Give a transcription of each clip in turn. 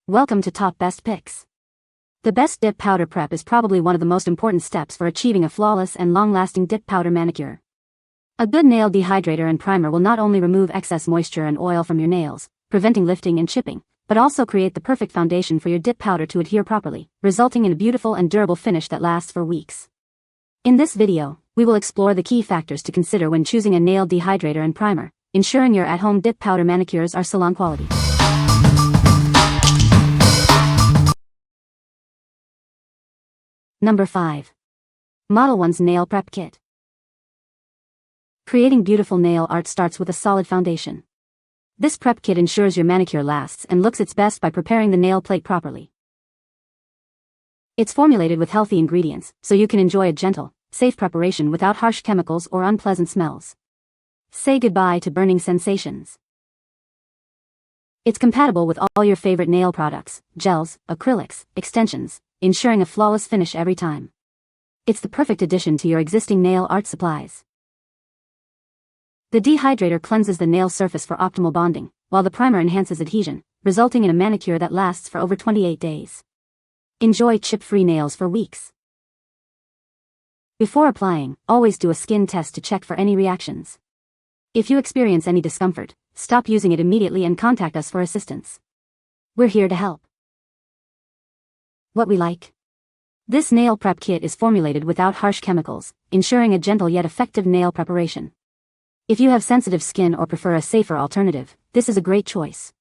Welcome to Top Best Picks. The best dip powder prep is probably one of the most important steps for achieving a flawless and long-lasting dip powder manicure. A good nail dehydrator and primer will not only remove excess moisture and oil from your nails, preventing lifting and chipping, but also create the perfect foundation for your dip powder to adhere properly, resulting in a beautiful and durable finish that lasts for weeks. In this video, we will explore the key factors to consider when choosing a nail dehydrator and primer, ensuring your at-home dip powder manicures are salon quality. Number 5. MODELONES Nail Prep Kit. Creating beautiful nail art starts with a solid foundation. This prep kit ensures your manicure lasts and looks its best by preparing the nail plate properly. It's formulated with healthy ingredients, so you can enjoy a gentle, safe preparation without harsh chemicals or unpleasant smells. Say goodbye to burning sensations. It's compatible with all your favorite nail products, gels, acrylics, extensions, ensuring a flawless finish every time. It's the perfect addition to your existing nail art supplies. The dehydrator cleanses the nail surface for optimal bonding, while the primer enhances adhesion, resulting in a manicure that lasts for over 28 days. Enjoy chip-free nails for weeks. Before applying, always do a skin test to check for any reactions. If you experience any discomfort, stop using it immediately and contact us for assistance. We're here to help. What we like. This nail prep kit is formulated without harsh chemicals, ensuring a gentle yet effective nail preparation. If you have sensitive skin or prefer a safer alternative, this is a great choice.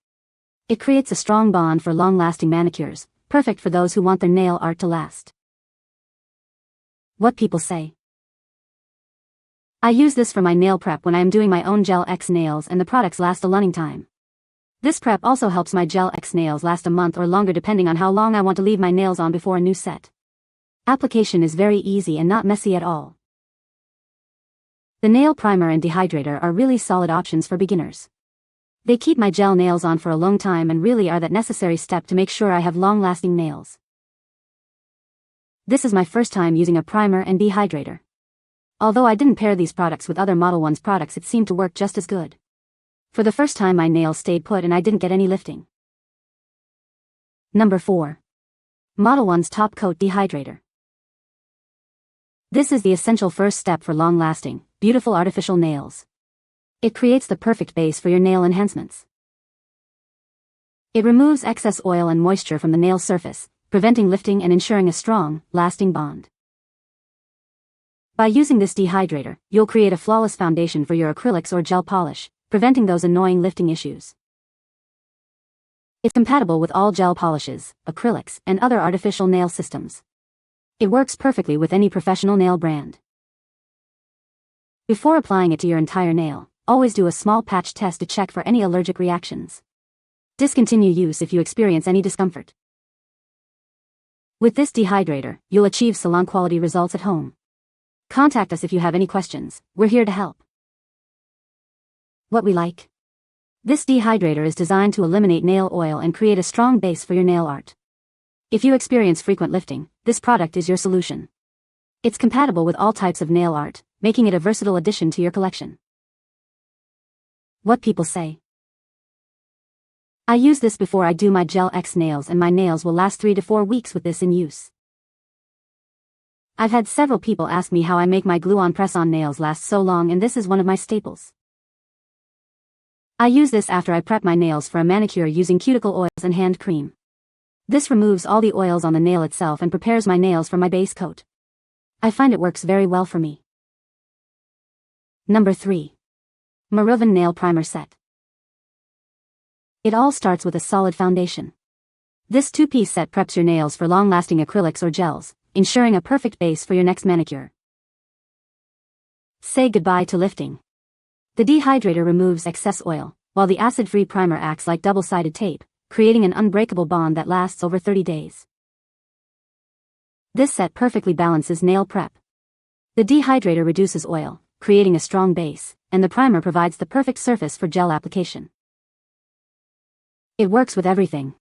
It creates a strong bond for long-lasting manicures, perfect for those who want their nail art to last. What people say. I use this for my nail prep when I am doing my own Gel X nails and the products last a long time. This prep also helps my Gel X nails last a month or longer depending on how long I want to leave my nails on before a new set. Application is very easy and not messy at all. The nail primer and dehydrator are really solid options for beginners. They keep my gel nails on for a long time and really are that necessary step to make sure I have long-lasting nails. This is my first time using a primer and dehydrator. Although I didn't pair these products with other MODELONES products, it seemed to work just as good. For the first time my nails stayed put and I didn't get any lifting. Number 4. MODELONES Top Coat Dehydrator. This is the essential first step for long-lasting, beautiful artificial nails. It creates the perfect base for your nail enhancements. It removes excess oil and moisture from the nail surface, preventing lifting and ensuring a strong, lasting bond. By using this dehydrator, you'll create a flawless foundation for your acrylics or gel polish, preventing those annoying lifting issues. It's compatible with all gel polishes, acrylics, and other artificial nail systems. It works perfectly with any professional nail brand. Before applying it to your entire nail, always do a small patch test to check for any allergic reactions. Discontinue use if you experience any discomfort. With this dehydrator, you'll achieve salon-quality results at home. Contact us if you have any questions, we're here to help. What we like. This dehydrator is designed to eliminate nail oil and create a strong base for your nail art. If you experience frequent lifting, this product is your solution. It's compatible with all types of nail art, making it a versatile addition to your collection. What people say. I use this before I do my Gel X nails and my nails will last 3 to 4 weeks with this in use. I've had several people ask me how I make my glue-on press-on nails last so long, and this is one of my staples. I use this after I prep my nails for a manicure using cuticle oils and hand cream. This removes all the oils on the nail itself and prepares my nails for my base coat. I find it works very well for me. Number 3. Morovan Nail Primer Set. It all starts with a solid foundation. This 2-piece set preps your nails for long-lasting acrylics or gels, ensuring a perfect base for your next manicure. Say goodbye to lifting. The dehydrator removes excess oil, while the acid-free primer acts like double-sided tape, creating an unbreakable bond that lasts over 30 days. This set perfectly balances nail prep. The dehydrator reduces oil, creating a strong base, and the primer provides the perfect surface for gel application. It works with everything.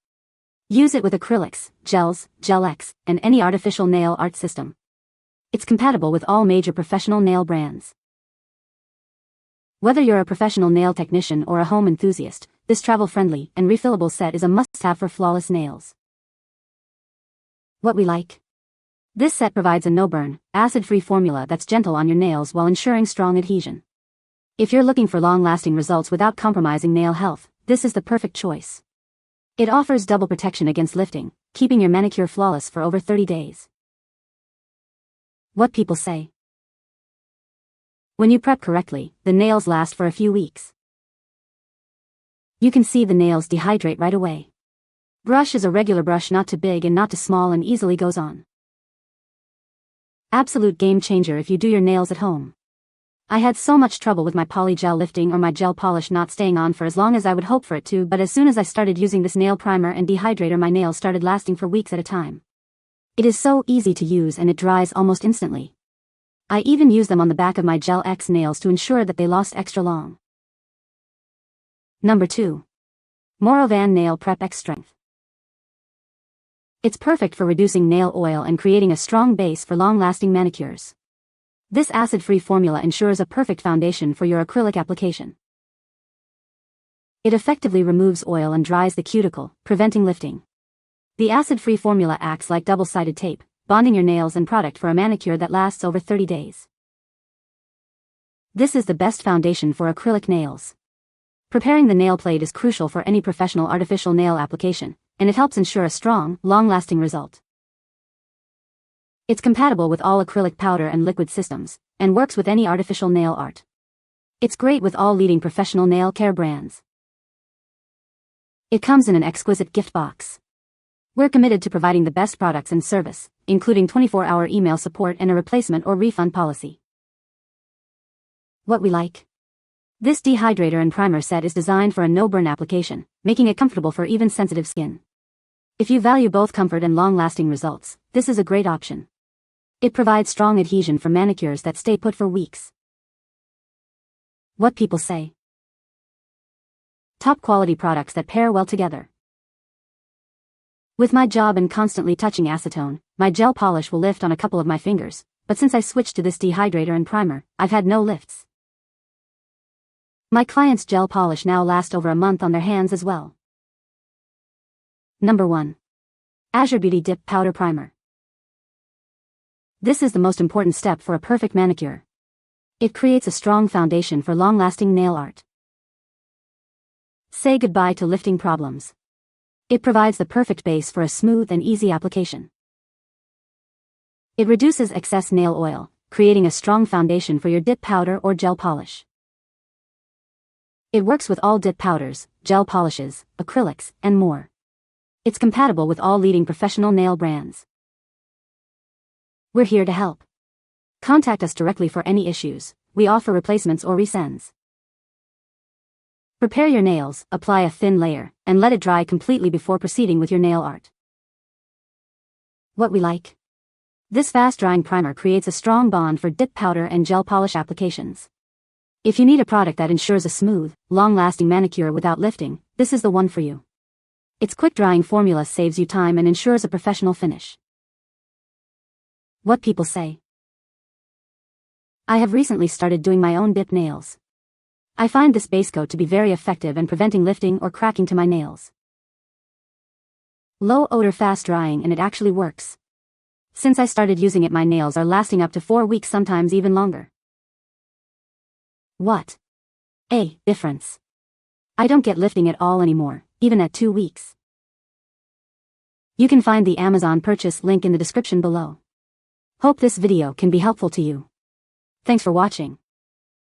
Use it with acrylics, gels, Gel X, and any artificial nail art system. It's compatible with all major professional nail brands. Whether you're a professional nail technician or a home enthusiast, this travel-friendly and refillable set is a must-have for flawless nails. What we like. This set provides a no-burn, acid-free formula that's gentle on your nails while ensuring strong adhesion. If you're looking for long-lasting results without compromising nail health, this is the perfect choice. It offers double protection against lifting, keeping your manicure flawless for over 30 days. What people say. When you prep correctly, the nails last for a few weeks. You can see the nails dehydrate right away. Brush is a regular brush, not too big and not too small, and easily goes on. Absolute game changer if you do your nails at home. I had so much trouble with my poly gel lifting or my gel polish not staying on for as long as I would hope for it to, but as soon as I started using this nail primer and dehydrator, my nails started lasting for weeks at a time. It is so easy to use and it dries almost instantly. I even use them on the back of my Gel X nails to ensure that they last extra long. Number 2. Morovan Nail Prep X Strength. It's perfect for reducing nail oil and creating a strong base for long-lasting manicures. This acid-free formula ensures a perfect foundation for your acrylic application. It effectively removes oil and dries the cuticle, preventing lifting. The acid-free formula acts like double-sided tape, bonding your nails and product for a manicure that lasts over 30 days. This is the best foundation for acrylic nails. Preparing the nail plate is crucial for any professional artificial nail application, and it helps ensure a strong, long-lasting result. It's compatible with all acrylic powder and liquid systems, and works with any artificial nail art. It's great with all leading professional nail care brands. It comes in an exquisite gift box. We're committed to providing the best products and service, including 24-hour email support and a replacement or refund policy. What we like. This dehydrator and primer set is designed for a no-burn application, making it comfortable for even sensitive skin. If you value both comfort and long-lasting results, this is a great option. It provides strong adhesion for manicures that stay put for weeks. What people say. Top quality products that pair well together. With my job and constantly touching acetone, my gel polish will lift on a couple of my fingers, but since I switched to this dehydrator and primer, I've had no lifts. My clients' gel polish now lasts over a month on their hands as well. Number 1. AZUREBEAUTY Dip Powder Primer. This is the most important step for a perfect manicure. It creates a strong foundation for long-lasting nail art. Say goodbye to lifting problems. It provides the perfect base for a smooth and easy application. It reduces excess nail oil, creating a strong foundation for your dip powder or gel polish. It works with all dip powders, gel polishes, acrylics, and more. It's compatible with all leading professional nail brands. We're here to help. Contact us directly for any issues. We offer replacements or resends. Prepare your nails, apply a thin layer, and let it dry completely before proceeding with your nail art. What we like. This fast-drying primer creates a strong bond for dip powder and gel polish applications. If you need a product that ensures a smooth, long-lasting manicure without lifting, this is the one for you. Its quick-drying formula saves you time and ensures a professional finish. What people say. I have recently started doing my own dip nails. I find this base coat to be very effective in preventing lifting or cracking to my nails. Low odor, fast drying, and it actually works. Since I started using it, my nails are lasting up to 4 weeks, sometimes even longer. What a difference. I don't get lifting at all anymore, even at 2 weeks. You can find the Amazon purchase link in the description below. Hope this video can be helpful to you. Thanks for watching.